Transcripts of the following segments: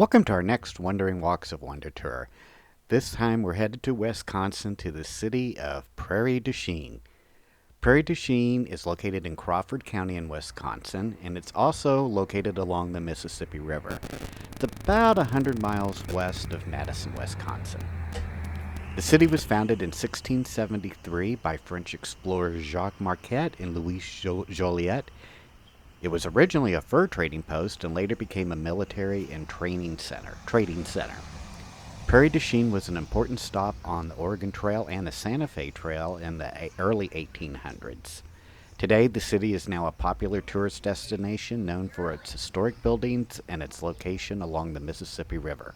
Welcome to our next Wandering Walks of Wonder tour. This time we're headed to Wisconsin to the city of Prairie du Chien. Prairie du Chien is located in Crawford County in Wisconsin, and it's also located along the Mississippi River. It's about 100 miles west of Madison, Wisconsin. The city was founded in 1673 by French explorer Jacques Marquette and Louis Joliet. It was originally a fur trading post and later became a military and trading center. Prairie du Chien was an important stop on the Oregon Trail and the Santa Fe Trail in the early 1800s. Today, the city is now a popular tourist destination known for its historic buildings and its location along the Mississippi River.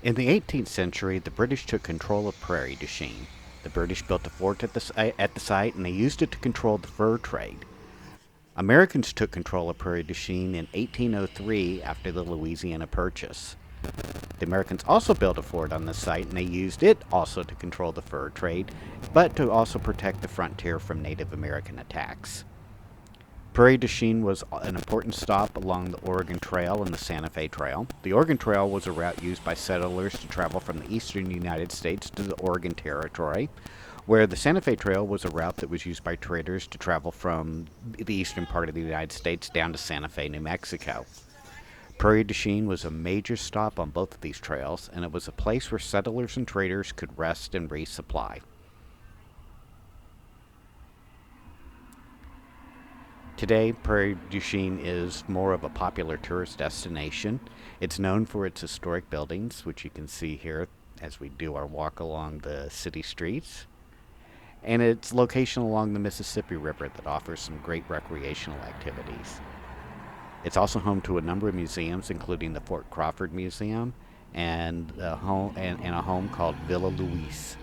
In the 18th century, the British took control of Prairie du Chien. The British built a fort at the site and they used it to control the fur trade. Americans took control of Prairie du Chien in 1803 after the Louisiana Purchase. The Americans also built a fort on the site and they used it also to control the fur trade, but to also protect the frontier from Native American attacks. Prairie du Chien was an important stop along the Oregon Trail and the Santa Fe Trail. The Oregon Trail was a route used by settlers to travel from the eastern United States to the Oregon Territory, where the Santa Fe Trail was a route that was used by traders to travel from the eastern part of the United States down to Santa Fe, New Mexico. Prairie du Chien was a major stop on both of these trails, and it was a place where settlers and traders could rest and resupply. Today, Prairie du Chien is more of a popular tourist destination. It's known for its historic buildings, which you can see here as we do our walk along the city streets, and its location along the Mississippi River that offers some great recreational activities. It's also home to a number of museums, including the Fort Crawford Museum and a home called Villa Louise.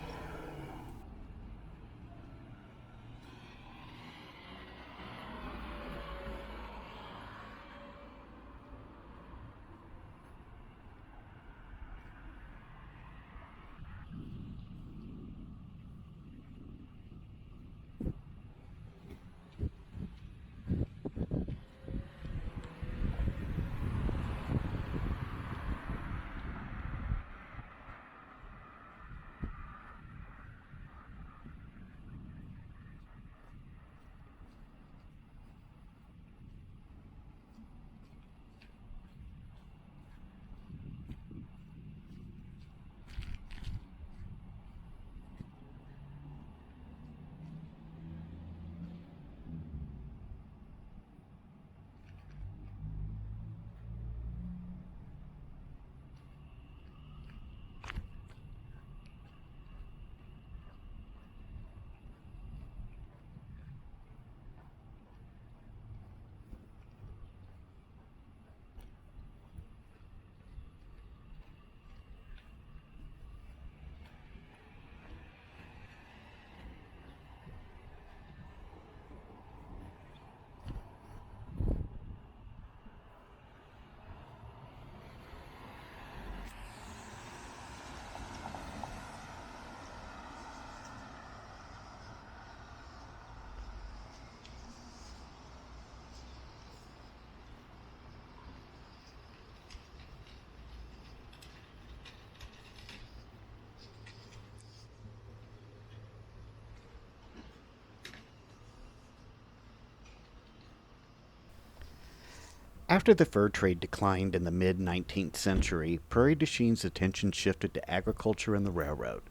After the fur trade declined in the mid 19th century, Prairie du Chien's attention shifted to agriculture and the railroad.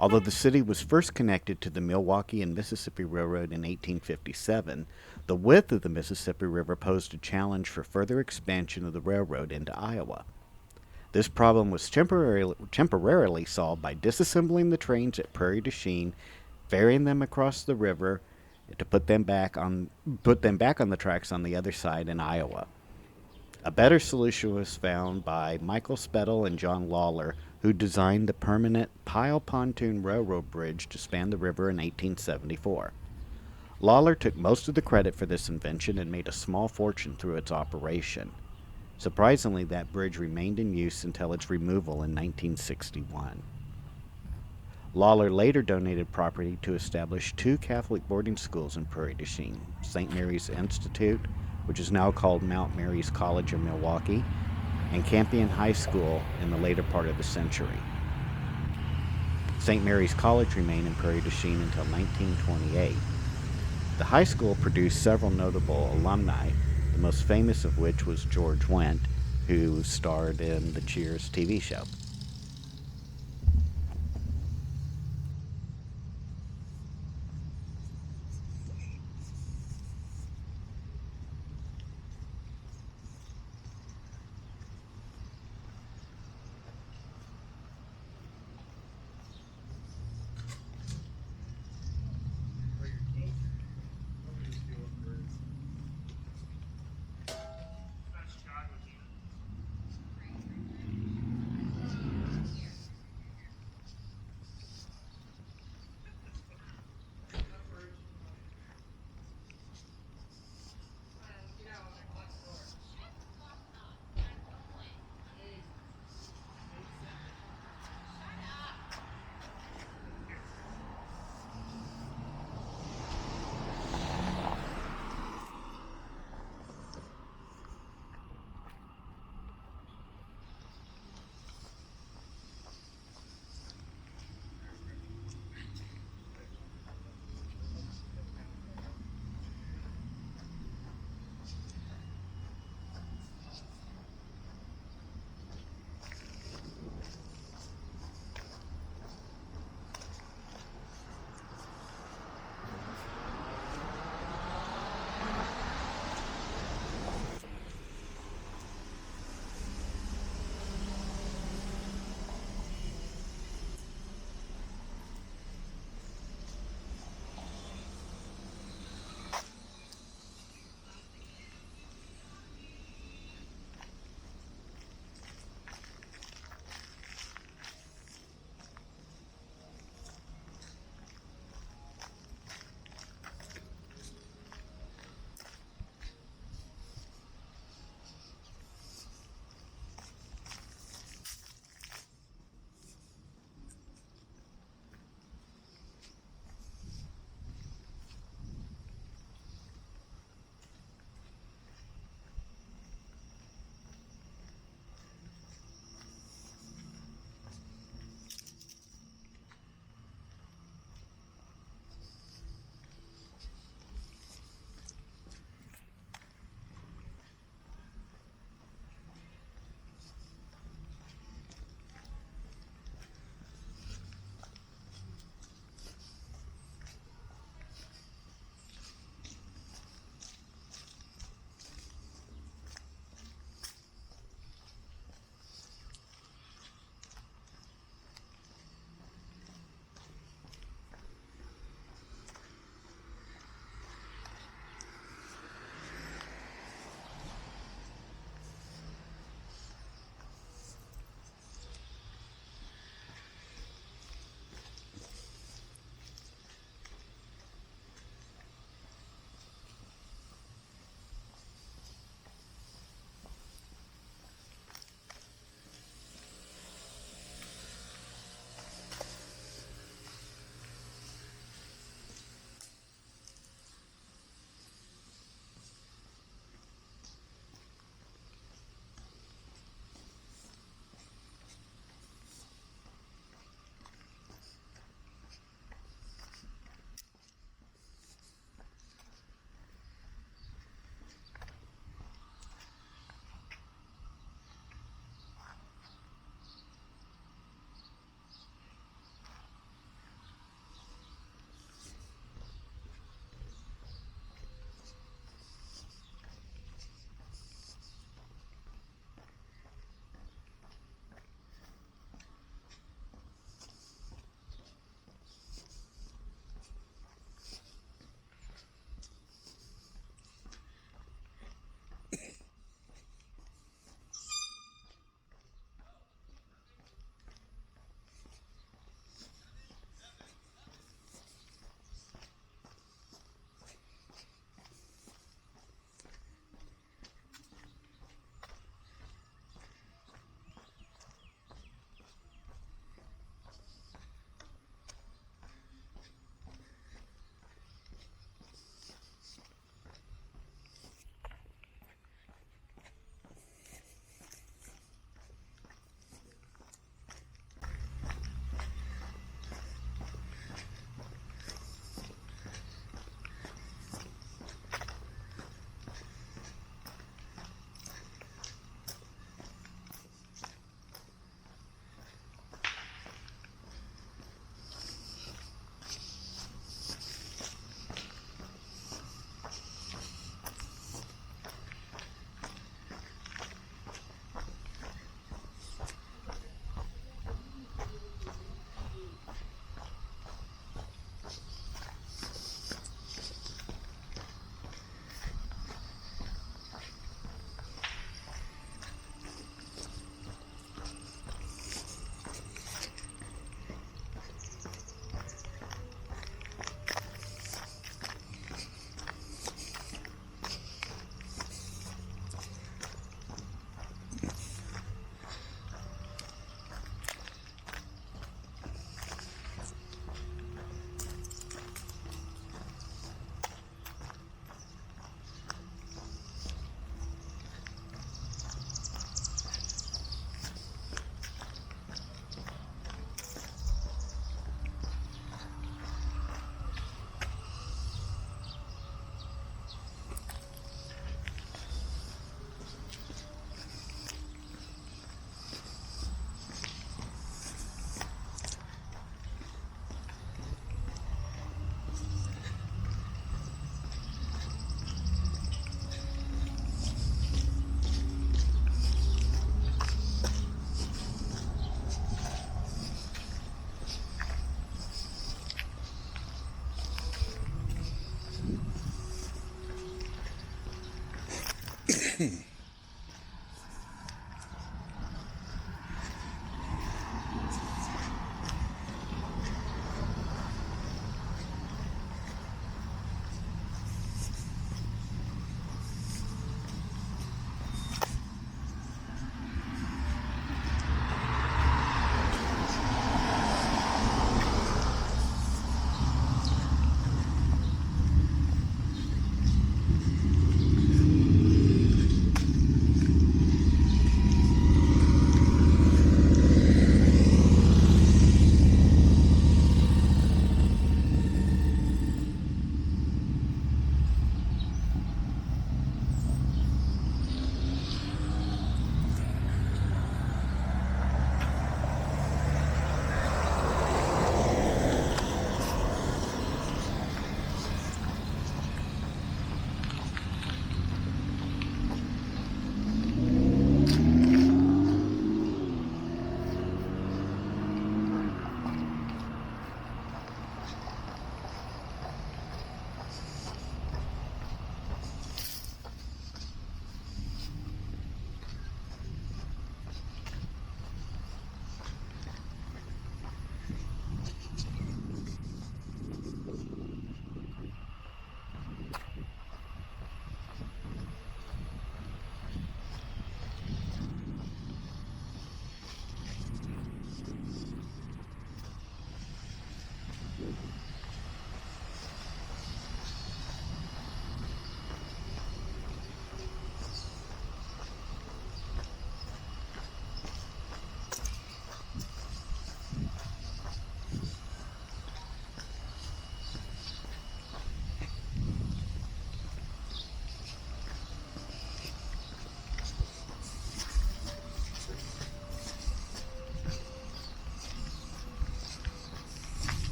Although the city was first connected to the Milwaukee and Mississippi Railroad in 1857, the width of the Mississippi River posed a challenge for further expansion of the railroad into Iowa. This problem was temporarily solved by disassembling the trains at Prairie du Chien, ferrying them across the river to put them back on the tracks on the other side in Iowa. A better solution was found by Michael Spettel and John Lawler, who designed the permanent pile pontoon railroad bridge to span the river in 1874. Lawler took most of the credit for this invention and made a small fortune through its operation. Surprisingly, that bridge remained in use until its removal in 1961. Lawler later donated property to establish two Catholic boarding schools in Prairie du Chien, St. Mary's Institute, which is now called Mount Mary's College of Milwaukee, and Campion High School in the later part of the century. St. Mary's College remained in Prairie du Chien until 1928. The high school produced several notable alumni, the most famous of which was George Wendt, who starred in the Cheers TV show.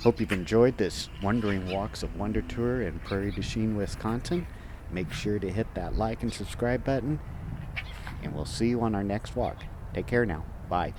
Hope you've enjoyed this Wandering Walks of Wonder tour in Prairie du Chien, Wisconsin. Make sure to hit that like and subscribe button, and we'll see you on our next walk. Take care now. Bye.